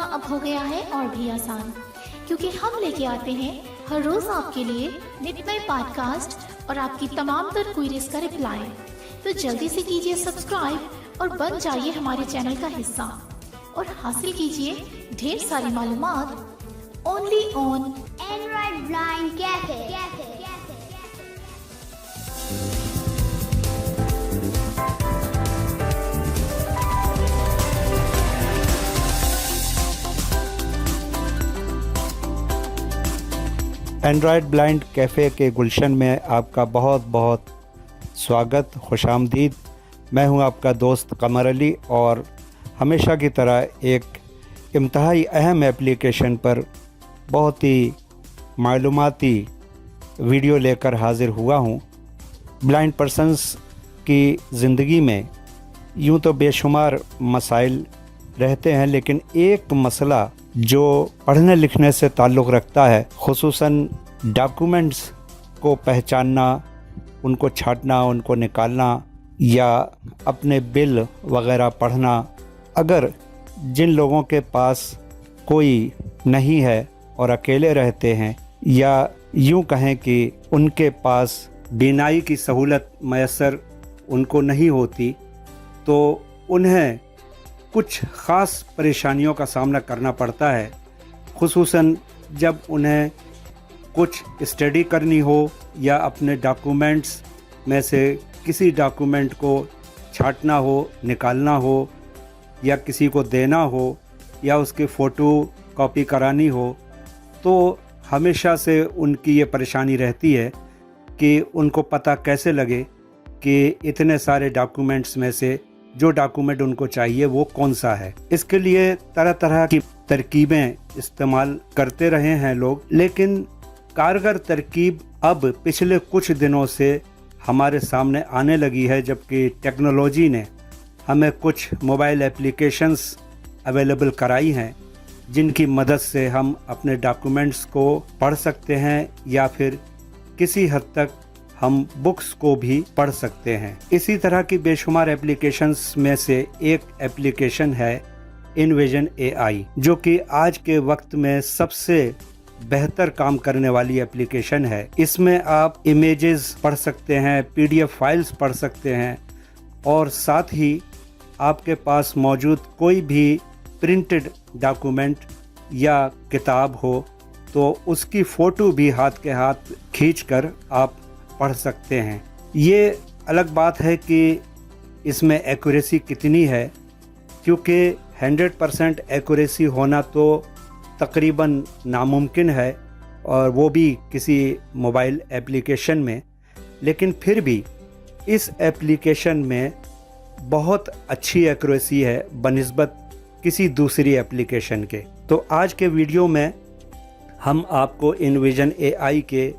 अब हो गया है और भी आसान, क्योंकि हम लेके आते हैं हर रोज आपके लिए नित नए पॉडकास्ट और आपकी तमाम तर क्वेरीज का रिप्लाई। तो जल्दी से कीजिए सब्सक्राइब और बन जाइए हमारे चैनल का हिस्सा और हासिल कीजिए ढेर सारी मालूमात only on Android blind cafe. Android blind cafe के गुलशन में आपका बहुत बहुत स्वागत, खुशामदीद। मैं हूं आपका दोस्त कमर अली और हमेशा की तरह एक इंतहाई अहम एप्लीकेशन पर बहुत ही मालूमाती वीडियो लेकर हाज़िर हुआ हूं। ब्लाइंड पर्सन्स की ज़िंदगी में यूं तो बेशुमार मसाइल रहते हैं, लेकिन एक मसला जो पढ़ने लिखने से ताल्लुक़ रखता है, ख़ुसूसन डॉक्यूमेंट्स को पहचानना, उनको छांटना, उनको निकालना या अपने बिल वग़ैरह पढ़ना। अगर जिन लोगों के पास कोई नहीं है और अकेले रहते हैं, या यूं कहें कि उनके पास बीनाई की सहूलत मैसर उनको नहीं होती, तो उन्हें कुछ ख़ास परेशानियों का सामना करना पड़ता है, ख़ुसूसन जब उन्हें कुछ स्टडी करनी हो या अपने डॉक्यूमेंट्स में से किसी डॉक्यूमेंट को छांटना हो, निकालना हो, या किसी को देना हो, या उसकी फ़ोटो कॉपी करानी हो। तो हमेशा से उनकी ये परेशानी रहती है कि उनको पता कैसे लगे कि इतने सारे डॉक्यूमेंट्स में से जो डॉक्यूमेंट उनको चाहिए वो कौन सा है। इसके लिए तरह तरह की तरकीबें इस्तेमाल करते रहे हैं लोग, लेकिन कारगर तरकीब अब पिछले कुछ दिनों से हमारे सामने आने लगी है, जबकि टेक्नोलॉजी ने हमें कुछ मोबाइल एप्लीकेशंस अवेलेबल कराई हैं जिनकी मदद से हम अपने डॉक्यूमेंट्स को पढ़ सकते हैं या फिर किसी हद तक हम बुक्स को भी पढ़ सकते हैं। इसी तरह की बेशुमार एप्लीकेशंस में से एक एप्लीकेशन है इनविजन AI, जो कि आज के वक्त में सबसे बेहतर काम करने वाली एप्लीकेशन है। इसमें आप इमेजेस पढ़ सकते हैं, PDF फाइल्स पढ़ सकते हैं, और साथ ही आपके पास मौजूद कोई भी प्रिंटेड डॉक्यूमेंट या किताब हो तो उसकी फ़ोटो भी हाथ के हाथ खींचकर आप पढ़ सकते हैं। ये अलग बात है कि इसमें एक्यूरेसी कितनी है, क्योंकि 100% एक्यूरेसी होना तो तकरीबन नामुमकिन है, और वो भी किसी मोबाइल एप्लीकेशन में। लेकिन फिर भी इस एप्लीकेशन में बहुत अच्छी एक्यूरेसी है बनिस्बत किसी दूसरी एप्लीकेशन के। तो आज के वीडियो में हम आपको इनविजन AI के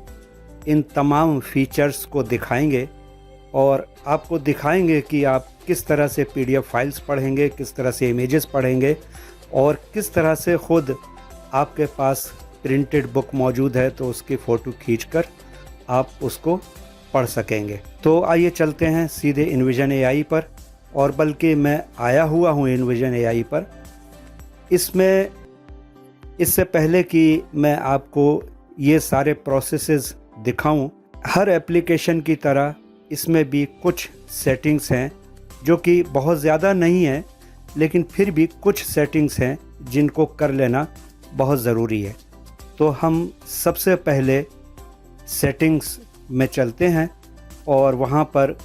इन तमाम फीचर्स को दिखाएंगे और आपको दिखाएंगे कि आप किस तरह से PDF फाइल्स पढ़ेंगे, किस तरह से इमेजेस पढ़ेंगे, और किस तरह से ख़ुद आपके पास प्रिंटेड बुक मौजूद है तो उसकी फ़ोटो खींचकर आप उसको पढ़ सकेंगे। तो आइए चलते हैं सीधे इनविजन AI पर, और बल्कि मैं आया हुआ हूँ इनविजन AI पर। इससे पहले कि मैं आपको ये सारे प्रोसेसेस दिखाऊं, हर एप्लीकेशन की तरह इसमें भी कुछ सेटिंग्स हैं जो कि बहुत ज़्यादा नहीं है, लेकिन फिर भी कुछ सेटिंग्स हैं जिनको कर लेना बहुत ज़रूरी है। तो हम सबसे पहले सेटिंग्स में चलते हैं और वहाँ पर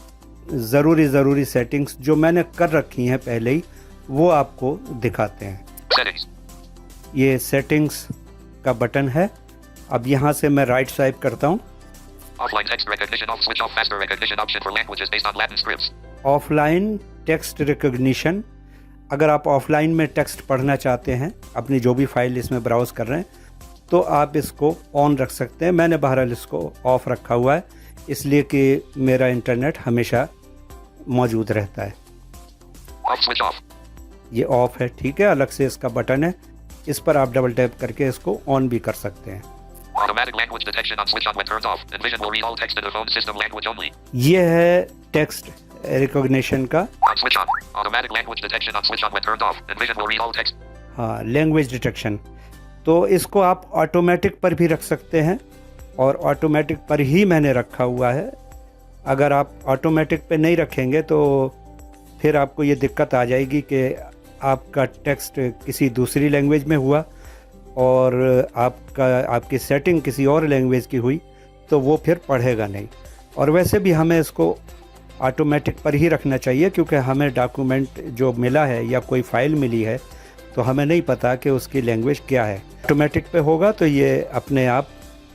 ज़रूरी सेटिंग्स जो मैंने कर रखी हैं पहले ही, वो आपको दिखाते हैं। ये सेटिंग्स का बटन है। अब यहाँ से मैं राइट स्वाइप करता हूँ। Offline text recognition off, switch off faster recognition option for languages based on Latin scripts. Offline text recognition, अगर आप ऑफलाइन में टेक्स्ट पढ़ना चाहते हैं, अपनी जो भी फाइल इसमें ब्राउज कर रहे हैं, तो आप इसको ऑन रख सकते हैं। मैंने बहरहाल इसको ऑफ रखा हुआ है, इसलिए कि मेरा इंटरनेट हमेशा मौजूद रहता है। Off, switch off. ये ऑफ है, ठीक है। अलग से इसका बटन है, इस पर आप डबल टैप करके इसको ऑन भी कर सकते हैं। Automatic language detection on, switch on when turned off. Envision will read all text in the phone system language only. ये है टेक्स्ट रिकॉग्निशन का। On, switch on. Automatic language detection on, switch on when turned off. Envision will read all text. हाँ, language detection. तो इसको आप automatic पर भी रख सकते हैं और ऑटोमेटिक पर ही मैंने रखा हुआ है। अगर आप ऑटोमेटिक पे नहीं रखेंगे तो फिर आपको ये दिक्कत आ जाएगी कि आपका टेक्स्ट किसी दूसरी लैंग्वेज में हुआ और आपकी सेटिंग किसी और लैंग्वेज की हुई तो वो फिर पढ़ेगा नहीं। और वैसे भी हमें इसको ऑटोमेटिक पर ही रखना चाहिए, क्योंकि हमें डॉक्यूमेंट जो मिला है या कोई फ़ाइल मिली है तो हमें नहीं पता कि उसकी लैंग्वेज क्या है। ऑटोमेटिक पे होगा तो ये अपने आप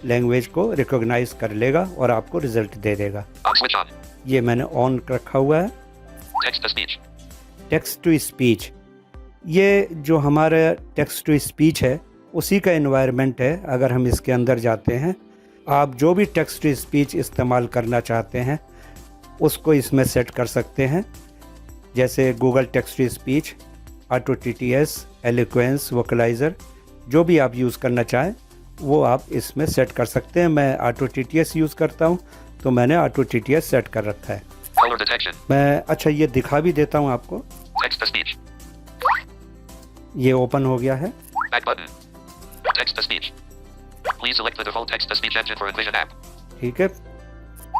लैंग्वेज को रिकॉग्नाइज कर लेगा और आपको रिज़ल्ट दे देगा। On switch on. ये मैंने ऑन रखा हुआ है। Text to speech. Text to speech, ये जो हमारा टेक्स्ट टू स्पीच है उसी का एनवायरनमेंट है। अगर हम इसके अंदर जाते हैं, आप जो भी टेक्स्ट टू स्पीच इस्तेमाल करना चाहते हैं उसको इसमें सेट कर सकते हैं, जैसे Google text to speech, auto TTS, Eloquence, Vocalizer, जो भी आप यूज़ करना चाहें वो आप इसमें सेट कर सकते हैं। मैं ऑटो TTS यूज़ करता हूं तो मैंने ऑटो TTS सेट कर रखा है। Color detection. मैं अच्छा ये दिखा भी देता हूं आपको। Text to speech. ये ओपन हो गया है। Back button. Text to speech. Please select the default text to speech engine for Envision app. ठीक है,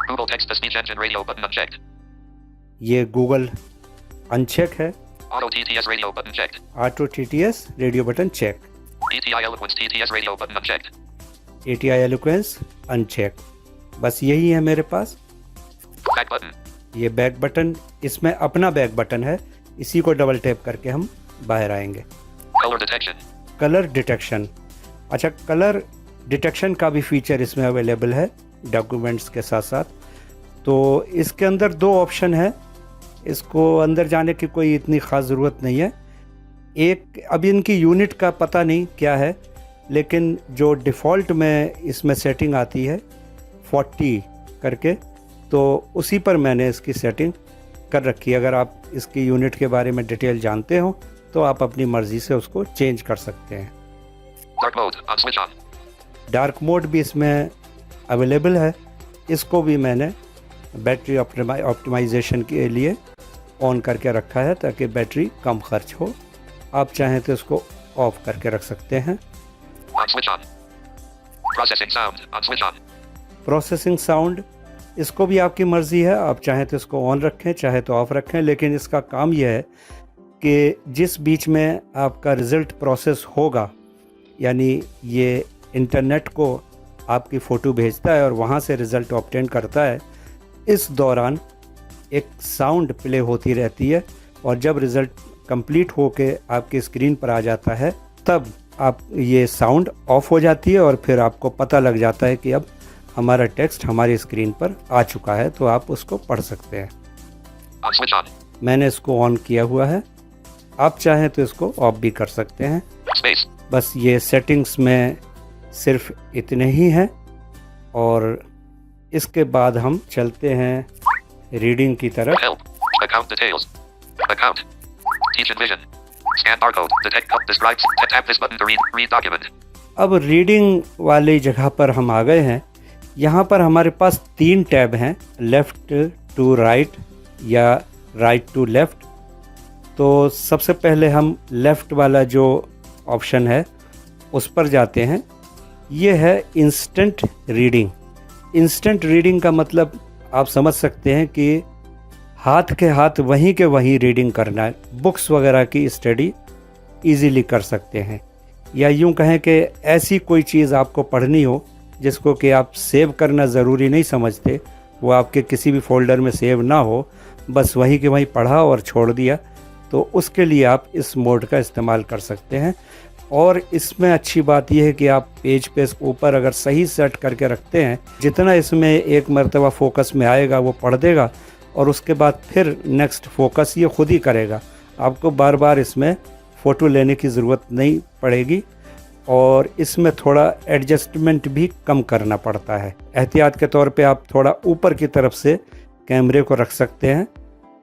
Google text to speech engine radio button unchecked. ये गूगल अनचेक है। Auto TTS radio button checked. Auto TTS radio button check. ATI Eloquence TTS radio button unchecked. ATI eloquence uncheck. बस यही है मेरे पास। Back button. ये back button, इसमें अपना बैक बटन है, इसी को डबल टैप करके हम बाहर आएंगे। Color detection. कलर डिटेक्शन, अच्छा कलर डिटेक्शन का भी फीचर इसमें अवेलेबल है डॉक्यूमेंट्स के साथ साथ। तो इसके अंदर दो ऑप्शन है, इसको अंदर जाने की कोई इतनी ख़ास ज़रूरत नहीं है। एक, अभी इनकी यूनिट का पता नहीं क्या है, लेकिन जो डिफ़ॉल्ट में इसमें सेटिंग आती है 40 करके, तो उसी पर मैंने इसकी सेटिंग कर रखी है। अगर आप इसकी यूनिट के बारे में डिटेल जानते हो तो आप अपनी मर्ज़ी से उसको चेंज कर सकते हैं। Dark mode. On switch on. Dark mode भी इसमें अवेलेबल है, इसको भी मैंने बैटरी ऑप्टिमाइजेशन के लिए ऑन करके रखा है ताकि बैटरी कम खर्च हो। आप चाहें तो इसको ऑफ करके रख सकते हैं। On switch on. Processing sound. On switch on. Processing sound, इसको भी आपकी मर्ज़ी है, आप चाहें तो इसको ऑन रखें चाहे तो ऑफ रखें, लेकिन इसका काम यह है कि जिस बीच में आपका रिज़ल्ट प्रोसेस होगा, यानी ये इंटरनेट को आपकी फ़ोटो भेजता है और वहाँ से रिज़ल्ट ऑब्टेन करता है, इस दौरान एक साउंड प्ले होती रहती है और जब रिज़ल्ट कंप्लीट होके आपके स्क्रीन पर आ जाता है तब आप ये साउंड ऑफ हो जाती है और फिर आपको पता लग जाता है कि अब हमारा टेक्स्ट हमारी स्क्रीन पर आ चुका है, तो आप उसको पढ़ सकते हैं। On switch on. मैंने इसको ऑन किया हुआ है, आप चाहें तो इसको ऑफ भी कर सकते हैं। Space. बस ये सेटिंग्स में सिर्फ इतने ही हैं और इसके बाद हम चलते हैं रीडिंग की तरफ। Help. Account details. Account. Teach Envision. Scan barcode. Detect cup describes. Tap this button to read. Read document. अब रीडिंग वाली जगह पर हम आ गए हैं। यहाँ पर हमारे पास 3 टैब हैं, लेफ़्ट टू राइट या राइट टू लेफ़्ट। तो सबसे पहले हम लेफ़्ट वाला जो ऑप्शन है उस पर जाते हैं। ये है इंस्टेंट रीडिंग। इंस्टेंट रीडिंग का मतलब आप समझ सकते हैं कि हाथ के हाथ वहीं के वहीं रीडिंग करना है। बुक्स वगैरह की स्टडी इजीली कर सकते हैं, या यूं कहें कि ऐसी कोई चीज़ आपको पढ़नी हो जिसको कि आप सेव करना ज़रूरी नहीं समझते, वो आपके किसी भी फ़ोल्डर में सेव ना हो, बस वहीं के वहीं पढ़ा और छोड़ दिया, तो उसके लिए आप इस मोड का इस्तेमाल कर सकते हैं। और इसमें अच्छी बात यह है कि आप पेज पे ऊपर अगर सही सेट करके रखते हैं, जितना इसमें एक मरतबा फोकस में आएगा वो पढ़ देगा और उसके बाद फिर नेक्स्ट फोकस ये खुद ही करेगा। आपको बार बार इसमें फ़ोटो लेने की ज़रूरत नहीं पड़ेगी और इसमें थोड़ा एडजस्टमेंट भी कम करना पड़ता है। एहतियात के तौर पे आप थोड़ा ऊपर की तरफ से कैमरे को रख सकते हैं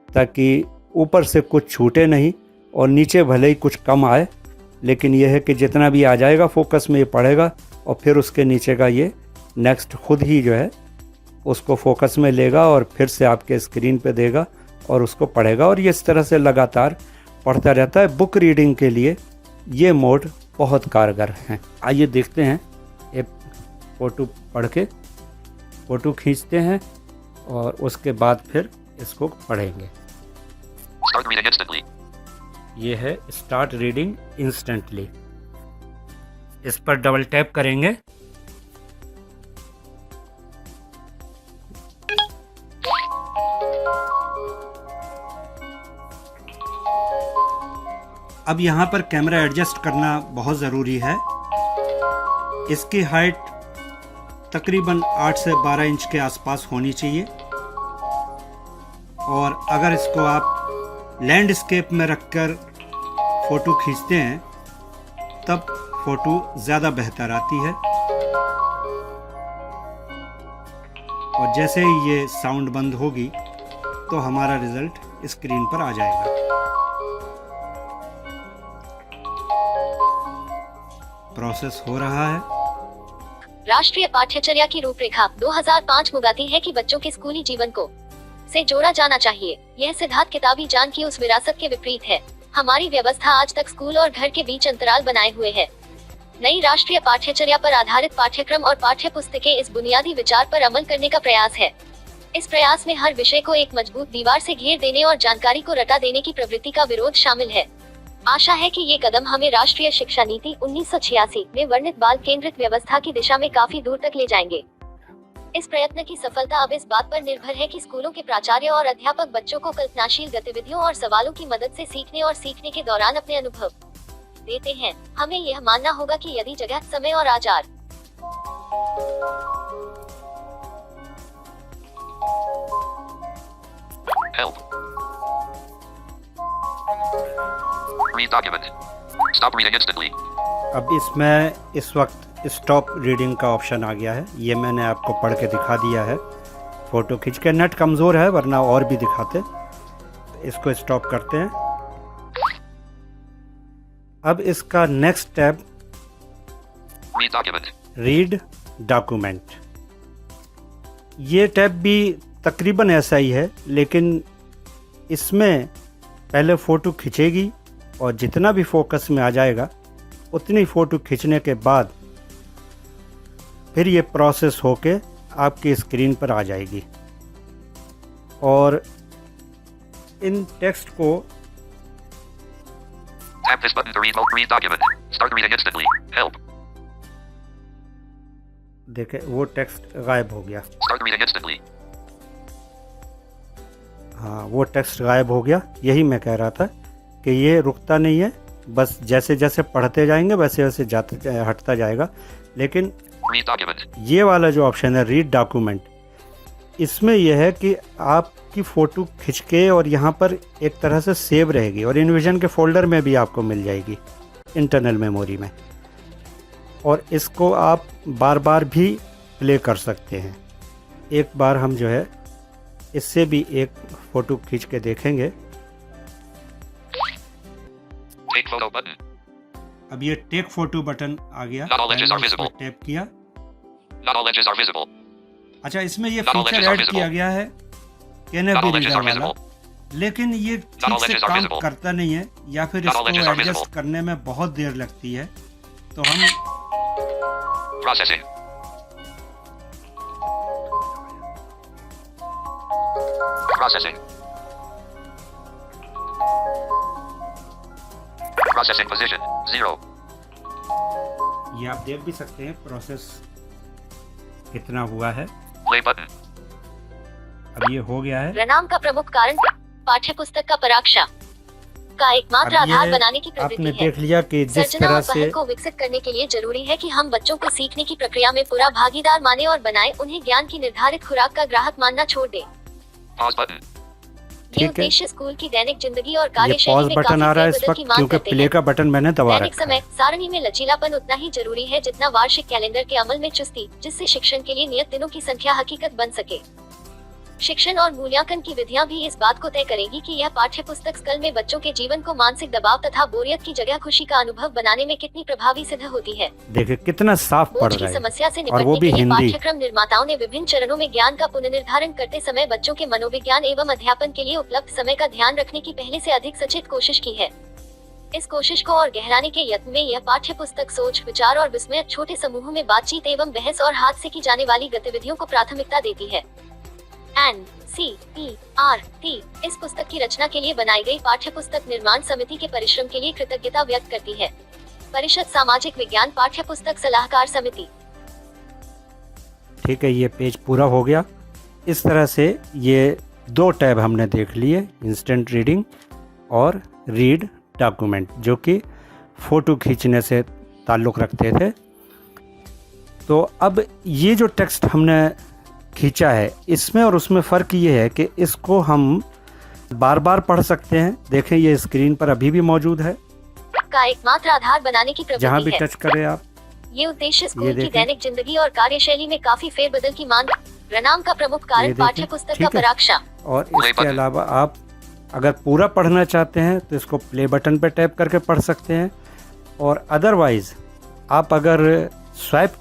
ताकि ऊपर से कुछ छूटे नहीं और नीचे भले ही कुछ कम आए, लेकिन यह है कि जितना भी आ जाएगा फोकस में ये पड़ेगा और फिर उसके नीचे का ये नेक्स्ट खुद ही जो है उसको फोकस में लेगा और फिर से आपके स्क्रीन पे देगा और उसको पढ़ेगा और ये इस तरह से लगातार पढ़ता रहता है। बुक रीडिंग के लिए ये मोड बहुत कारगर हैं। आइए देखते हैं, एक फ़ोटो पढ़ के फ़ोटो खींचते हैं और उसके बाद फिर इसको पढ़ेंगे। Start reading instantly. ये है स्टार्ट रीडिंग इंस्टेंटली। इस पर डबल टैप करेंगे। अब यहाँ पर कैमरा एडजस्ट करना बहुत ज़रूरी है। इसकी हाइट तकरीबन 8 से 12 इंच के आसपास होनी चाहिए और अगर इसको आप लैंडस्केप में रखकर फ़ोटो खींचते हैं तब फ़ोटो ज़्यादा बेहतर आती है। और जैसे ही ये साउंड बंद होगी तो हमारा रिज़ल्ट स्क्रीन पर आ जाएगा। प्रोसेस हो रहा है। राष्ट्रीय पाठ्यचर्या की रूपरेखा 2005 मुगाती है कि बच्चों के स्कूली जीवन को से जोड़ा जाना चाहिए। यह सिद्धांत किताबी ज्ञान की उस विरासत के विपरीत है। हमारी व्यवस्था आज तक स्कूल और घर के बीच अंतराल बनाए हुए है। नई राष्ट्रीय पाठ्यचर्या पर आधारित पाठ्यक्रम और पाठ्य पुस्तकें इस बुनियादी विचार पर अमल करने का प्रयास है। इस प्रयास में हर विषय को एक मजबूत दीवार से घेर देने और जानकारी को रटा देने की प्रवृत्ति का विरोध शामिल है। आशा है कि ये कदम हमें राष्ट्रीय शिक्षा नीति 1986 में वर्णित बाल केंद्रित व्यवस्था की दिशा में काफी दूर तक ले जाएंगे। इस प्रयत्न की सफलता अब इस बात पर निर्भर है कि स्कूलों के प्राचार्य और अध्यापक बच्चों को कल्पनाशील गतिविधियों और सवालों की मदद से सीखने और सीखने के दौरान अपने अनुभव देते हैं। हमें यह मानना होगा कि यदि जगह, समय और आचार Help. Read document. Stop reading instantly. अब इसमें इस वक्त स्टॉप रीडिंग का ऑप्शन आ गया है। ये मैंने आपको पढ़ के दिखा दिया है फ़ोटो खींच के। नेट कमज़ोर है वरना और भी दिखाते। इसको स्टॉप करते हैं। अब इसका next tab Read document. Read document. ये टैब भी तकरीबन ऐसा ही है, लेकिन इसमें पहले फ़ोटो खिंचेगी और जितना भी फोकस में आ जाएगा उतनी फ़ोटो खींचने के बाद फिर ये प्रोसेस होके आपकी स्क्रीन पर आ जाएगी और इन टेक्स्ट को Tap this button to read document. Start reading instantly. Help. देखें वो टेक्स्ट गायब हो गया। Start reading instantly. हाँ, वो टेक्स्ट गायब हो गया। यही मैं कह रहा था कि ये रुकता नहीं है, बस जैसे जैसे पढ़ते जाएंगे वैसे वैसे हटता जाएगा। लेकिन Read document. ये वाला जो ऑप्शन है रीड डॉक्यूमेंट, इसमें यह है कि आपकी फ़ोटो खिंच के और यहाँ पर एक तरह से सेव रहेगी और इनविजन के फोल्डर में भी आपको मिल जाएगी इंटरनल मेमोरी में, और इसको आप बार बार भी प्ले कर सकते हैं। एक बार हम जो है इससे भी एक फ़ोटो खींच के देखेंगे। Take photo button. अब ये टेक फ़ोटो बटन आ गया। Not all edges are मैंने इस पर visible. टैप किया। Not all edges are visible. अच्छा, इसमें ये Not all feature edges are add किया visible. गया है Not all edges reader are वाला, visible. लेकिन ये all ठीक से edges are काम visible. करता नहीं है या फिर Not all इसको edges are एडजस्ट visible. करने में बहुत देर लगती है। तो हम Processing. Processing. Processing position 0. ये आप देख भी सकते हैं प्रोसेस कितना हुआ है। Play button. अब ये हो गया है। परिणाम का प्रमुख कारण पाठ्य पुस्तक का पराक्षा का एकमात्र अब ये आधार बनाने की आपने प्रवृत्ति है। देख लिया कि जिस सर्जना तरह और से पहल को विकसित करने के लिए जरूरी है कि हम बच्चों को सीखने की प्रक्रिया में पूरा भागीदार माने और बनाए, उन्हें ज्ञान की निर्धारित खुराक का ग्राहक मानना छोड़ दें। Pause button. ये ठीक है। उद्देश्य स्कूल की दैनिक जिंदगी और ये कार्यशैली पॉज में बटन काफी आ रहा है इस फेरबदल वक्त की मांग क्योंकि करते प्ले हैं। का बटन मैंने दबा दैनिक रखा समय है। सारणी में लचीलापन उतना ही जरूरी है जितना वार्षिक कैलेंडर के अमल में चुस्ती, जिससे शिक्षण के लिए नियत दिनों की संख्या हकीकत बन सके। शिक्षण और मूल्यांकन की विधियां भी इस बात को तय करेंगी कि यह पाठ्य पुस्तक स्कूल में बच्चों के जीवन को मानसिक दबाव तथा बोरियत की जगह खुशी का अनुभव बनाने में कितनी प्रभावी सिद्ध होती है। देखिए कितना साफ पढ़ बोझ की रहा है समस्या से और वो निपटने भी के लिए हिंदी। पाठ्यक्रम निर्माताओं ने विभिन्न चरणों में ज्ञान का पुनर्निर्धारण करते समय बच्चों के मनोविज्ञान एवं अध्यापन के लिए उपलब्ध समय का ध्यान रखने की पहले से अधिक सचेत कोशिश की है। इस कोशिश को और गहराने के यत्न में यह पाठ्य पुस्तक सोच, विचार और विस्मय, छोटे समूहों में बातचीत एवं बहस और हाथ से की जाने वाली गतिविधियों को प्राथमिकता देती है। NCERT इस पुस्तक की रचना के लिए बनाई गई पाठ्य पुस्तक निर्माण समिति के परिश्रम के लिए कृतज्ञता व्यक्त करती है। परिषद सामाजिक विज्ञान पाठ्य पुस्तक सलाहकार समिति। ठीक है, ये पेज पूरा हो गया। इस तरह से ये 2 टैब हमने देख लिए, इंस्टेंट रीडिंग और रीड डॉक्यूमेंट, जो कि फ़ोटो खींचने से ताल्लुक़ रखते थे। तो अब ये जो टेक्स्ट हमने खींचा है, इसमें और उसमें फ़र्क ये है कि इसको हम बार बार पढ़ सकते हैं। देखें, ये स्क्रीन पर अभी भी मौजूद है, का एकमात्र आधार बनाने की प्रवृत्ति जहाँ भी है। टच करें आप। ये उद्देश्य ये स्कूल की देखें। दैनिक जिंदगी और कार्यशैली में काफी फेरबदल की मांग। प्रणाम का प्रमुख ये कारण देखें, पाठ्य पुस्तक ठीक का है। पराक्षा। और इसके अलावा आप अगर पूरा पढ़ना चाहते हैं तो इसको प्ले बटन पर टैप करके पढ़ सकते हैं, और अदरवाइज आप अगर स्वाइप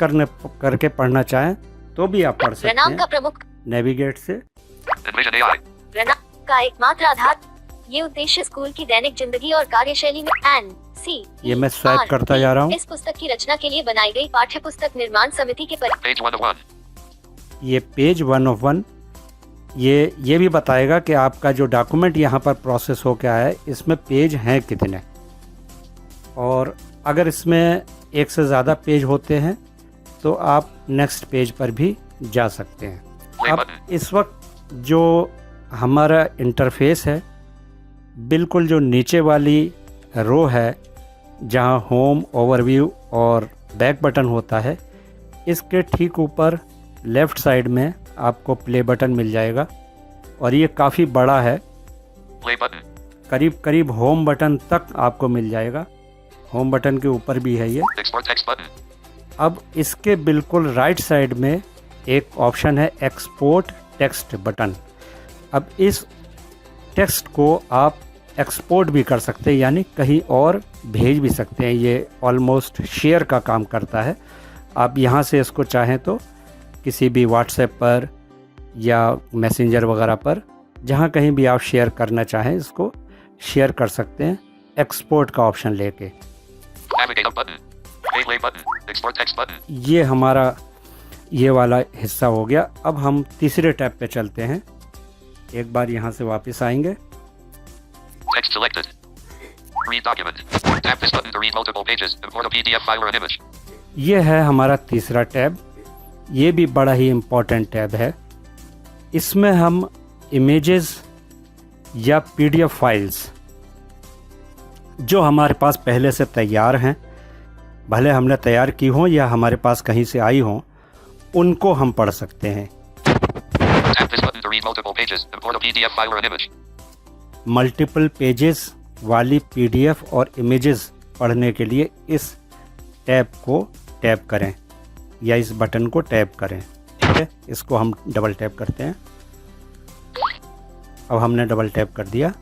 करके पढ़ना चाहें तो भी आप पढ़ सकते प्रणाम का हैं प्रमुख नेविगेट से। Envision AI. प्रणाम का एकमात्र आधार। ये उद्देश्य स्कूल की दैनिक जिंदगी और कार्यशैली में NCERT ये मैं स्वाइप करता जा रहा हूँ। इस पुस्तक की रचना के लिए बनाई गई पाठ्य पुस्तक निर्माण समिति के Page 1 of 1. ये पेज 1 of 1 ये भी बताएगा कि आपका जो डॉक्यूमेंट यहाँ पर प्रोसेस हो क्या है, इसमें पेज हैं कितने, और अगर इसमें एक से ज़्यादा पेज होते हैं तो आप नेक्स्ट पेज पर भी जा सकते हैं। Play अब button. इस वक्त जो हमारा इंटरफेस है, बिल्कुल जो नीचे वाली रो है जहाँ होम, ओवरव्यू और बैक बटन होता है, इसके ठीक ऊपर लेफ़्ट साइड में आपको प्ले बटन मिल जाएगा, और ये काफ़ी बड़ा है, Play button. करीब करीब होम बटन तक आपको मिल जाएगा। होम बटन के ऊपर भी है ये। Export text button. अब इसके बिल्कुल राइट साइड में एक ऑप्शन है एक्सपोर्ट टेक्स्ट बटन। अब इस टेक्स्ट को आप एक्सपोर्ट भी कर सकते हैं, यानी कहीं और भेज भी सकते हैं। ये ऑलमोस्ट शेयर का काम करता है। आप यहाँ से इसको चाहें तो किसी भी व्हाट्सएप पर या मैसेंजर वगैरह पर, जहाँ कहीं भी आप शेयर करना चाहें, इसको शेयर कर सकते हैं एक्सपोर्ट का ऑप्शन लेके। Navigate up button. Play button. Export text button. ये हमारा ये वाला हिस्सा हो गया। अब हम तीसरे टैब पे चलते हैं। एक बार यहाँ से वापस आएंगे। Text selected. Read document. Tap this button to read multiple pages. Import a PDF file or an image. ये है हमारा तीसरा टैब। ये भी बड़ा ही इम्पोर्टेंट टैब है। इसमें हम इमेजेस या PDF फाइल्स जो हमारे पास पहले से तैयार हैं, भले हमने तैयार की हों या हमारे पास कहीं से आई हों, उनको हम पढ़ सकते हैं। Tap this button to read multiple pages. Import a PDF file or an image. Multiple pages वाली PDF और इमेजेस पढ़ने के लिए इस टैब को टैप करें या इस बटन को टैप करें। ठीक है, इसको हम डबल टैप करते हैं। अब हमने डबल टैप कर दिया।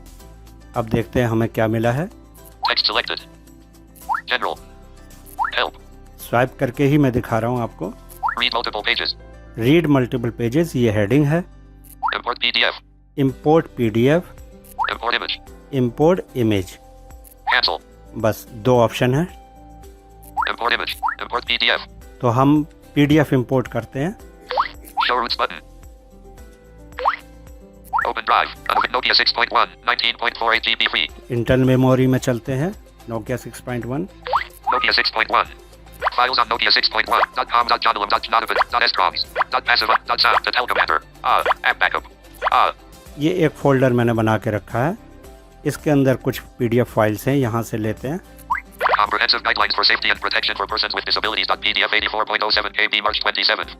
अब देखते हैं हमें क्या मिला है। Text selected. General. Help. Swipe करके ही मैं दिखा रहा हूँ आपको। Read multiple pages. Read multiple pages, ये हेडिंग है। Import PDF. Import PDF, Import image. Import image, Cancel. बस 2 ऑप्शन है। Import image. Import PDF. तो हम PDF इंपोर्ट करते हैं। Show routes button. Open drive. Nokia 6.1. 19.48 GB free. Internal memory में चलते हैं। Nokia 6.1। Nokia 6.1. Files on Nokia 6.1. .com.jonalam.notified.estroms. .passive.sound. .telcommander. App backup. ये एक फोल्डर मैंने बना के रखा है। इसके अंदर कुछ PDF फाइल्स हैं, यहाँ से लेते हैं। Comprehensive guidelines for safety and protection for persons with disabilities. .pdf 84.07 KB March 27.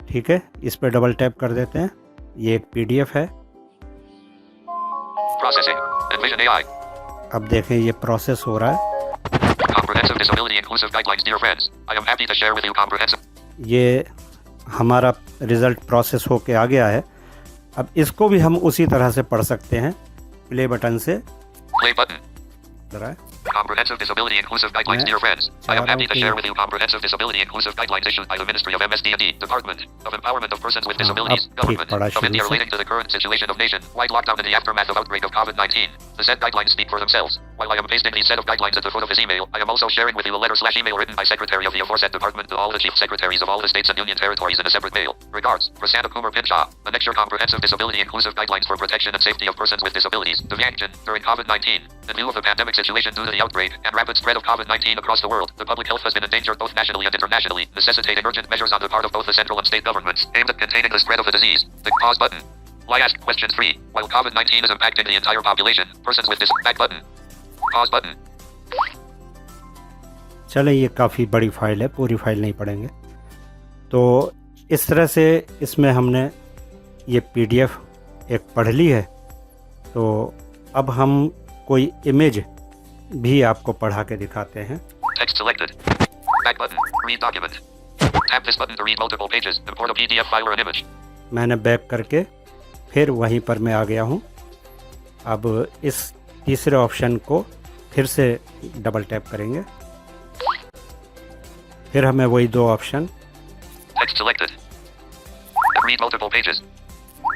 ठीक है, इस पर डबल टैप कर देते हैं। ये एक PDF है। Processing. Envision AI. अब देखें ये प्रोसेस हो रहा है। Comprehensive disability inclusive guidelines. Dear friends, I am happy to share with you comprehensive. ये हमारा रिज़ल्ट प्रोसेस होके आ गया है। अब इसको भी हम उसी तरह से पढ़ सकते हैं, प्ले बटन से। Play button. जरा Comprehensive disability inclusive guidelines. Dear friends, I am happy to share with you comprehensive disability inclusive guidelines issued by the Ministry of MSD&D, Department of Empowerment of Persons with Disabilities, अब ठीक Government पढ़ा of India शुरू से। relating to the current situation of nation-wide lockdown in the aftermath of outbreak of COVID-19. The said guidelines speak for themselves. While I am pasting the set of guidelines at the foot of his email, I am also sharing with you a letter/email written by Secretary of the aforesaid department to all the chief secretaries of all the states and union territories in a separate mail. Regards, Prasanna Kumar Pinshaw. Annexure Comprehensive Disability Inclusive Guidelines for Protection and Safety of Persons with Disabilities. Divyangjan, during COVID-19. In view of the pandemic situation due to the outbreak and rapid spread of COVID-19 across the world, the public health has been endangered both nationally and internationally, necessitating urgent measures on the part of both the central and state governments aimed at containing the spread of the disease. The pause button. Why ask question 3? While COVID-19 is impacting the entire population, persons with this back button. Pause button. चले, ये काफ़ी बड़ी file है, पूरी file नहीं पढ़ेंगे। तो इस तरह से इसमें हमने ये PDF एक पढ़ ली है। तो अब हम कोई इमेज भी आपको पढ़ा के दिखाते हैं। Text selected. Back button. Read document. Tap this button to read multiple pages. Import a PDF file or an image. मैंने बैक करके फिर वहीं पर मैं आ गया हूँ। अब इस तीसरे ऑप्शन को फिर से डबल टैप करेंगे, फिर हमें वही दो option Text selected. Read multiple pages.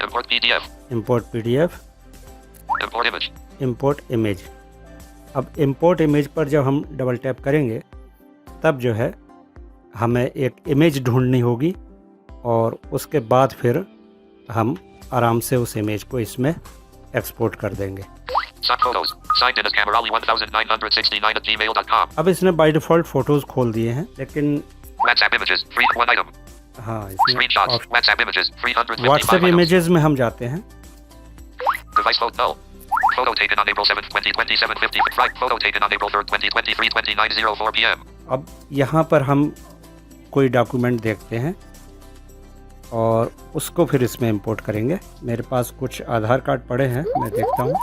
Import PDF. Import PDF, Import image. Import image. अब इंपोर्ट इमेज पर जब हम डबल टैप करेंगे तब जो है हमें एक इमेज ढूंढनी होगी और उसके बाद फिर हम आराम से उस इमेज को इसमें एक्सपोर्ट कर देंगे। Some photos. Signed in as Camerali1969@gmail.com. अब इसने बाय डिफ़ॉल्ट फ़ोटोज़ खोल दिए हैं, लेकिन WhatsApp images. Free one item. हाँ, इसमें Screenshots. WhatsApp images. 355 WhatsApp items. Images में हम जाते हैं। Device mode null. Photo taken on April 7th, 2020, 7:50. Right. Photo taken on April 3rd, 2023, 29:04 p.m. अब यहाँ पर हम कोई डॉक्यूमेंट देखते हैं और उसको फिर इसमें इंपोर्ट करेंगे। मेरे पास कुछ आधार कार्ड पड़े हैं, मैं देखता हूँ।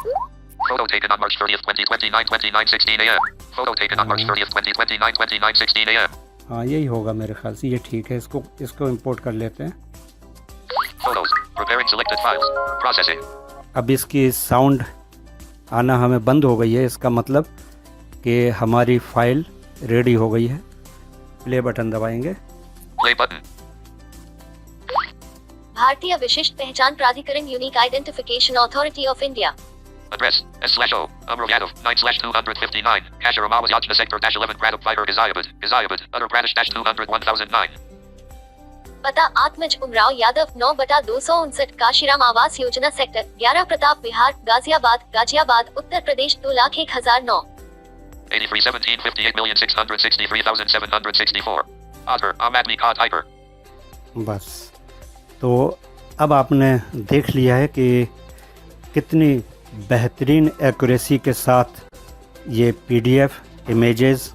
Photo taken on March 30th, 2029, 29:16 a.m. Photo taken on March 30th, 2029, 29:16 a.m. हाँ, यही होगा मेरे ख्याल से, ये ठीक है। इसको इंपोर्ट कर लेते हैं। Photos. Preparing selected files. Processing. अब इसकी साउंड आना हमें बंद हो गई है, इसका मतलब कि हमारी फ़ाइल रेडी हो गई है। प्ले बटन दबाएंगे। Play button. भारतीय विशिष्ट पहचान प्राधिकरण unique identification authority of India. Address. S/O. Amro Yadav. 9/259. Kasher Amawas Yajna Sector -11 Pradap Viper Gazayabad. Uttar Pradesh -200-1009. पता आत्मज उमराव यादव 9/259 काशीराम आवास योजना सेक्टर 11 प्रताप विहार Ghaziabad Uttar Pradesh 2,01,009। 83,1758,663,764. Azhar Aam Aadmi Ka Typer. बस, तो अब आपने देख लिया है कि कितनी बेहतरीन एक्यूरेसी के साथ ये PDF इमेजेस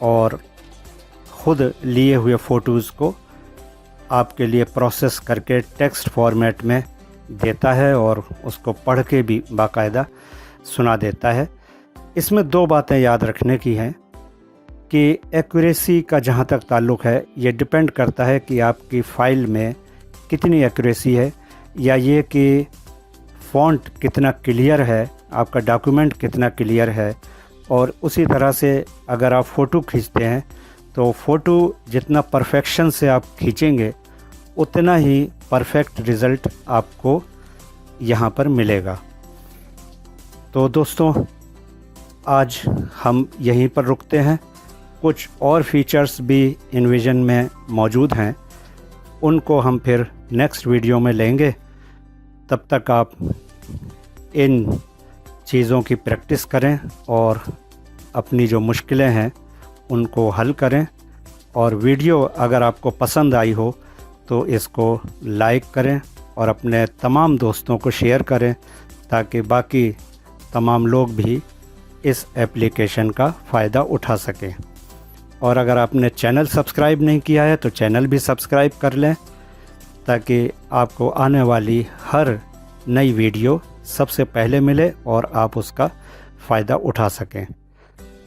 और ख़ुद लिए हुए फ़ोटोज़ को आपके लिए प्रोसेस करके टेक्स्ट फॉर्मेट में देता है और उसको पढ़ के भी बाकायदा सुना देता है। इसमें दो बातें याद रखने की हैं कि एक्यूरेसी का जहाँ तक ताल्लुक़ है, ये डिपेंड करता है कि आपकी फ़ाइल में कितनी एक्यूरेसी है, या ये कि फ़ॉन्ट कितना क्लियर है, आपका डॉक्यूमेंट कितना क्लियर है। और उसी तरह से अगर आप फ़ोटो खींचते हैं तो फ़ोटो जितना परफेक्शन से आप खींचेंगे उतना ही परफेक्ट रिज़ल्ट आपको यहाँ पर मिलेगा। तो दोस्तों, आज हम यहीं पर रुकते हैं। कुछ और फीचर्स भी इनविजन में मौजूद हैं, उनको हम फिर नेक्स्ट वीडियो में लेंगे। तब तक आप इन चीज़ों की प्रैक्टिस करें और अपनी जो मुश्किलें हैं उनको हल करें। और वीडियो अगर आपको पसंद आई हो तो इसको लाइक करें और अपने तमाम दोस्तों को शेयर करें ताकि बाकी तमाम लोग भी इस एप्लीकेशन का फ़ायदा उठा सकें। और अगर आपने चैनल सब्सक्राइब नहीं किया है तो चैनल भी सब्सक्राइब कर लें ताकि आपको आने वाली हर नई वीडियो सबसे पहले मिले और आप उसका फ़ायदा उठा सकें।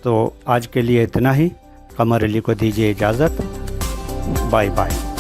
तो आज के लिए इतना ही। कमर अली को दीजिए इजाज़त। Bye bye.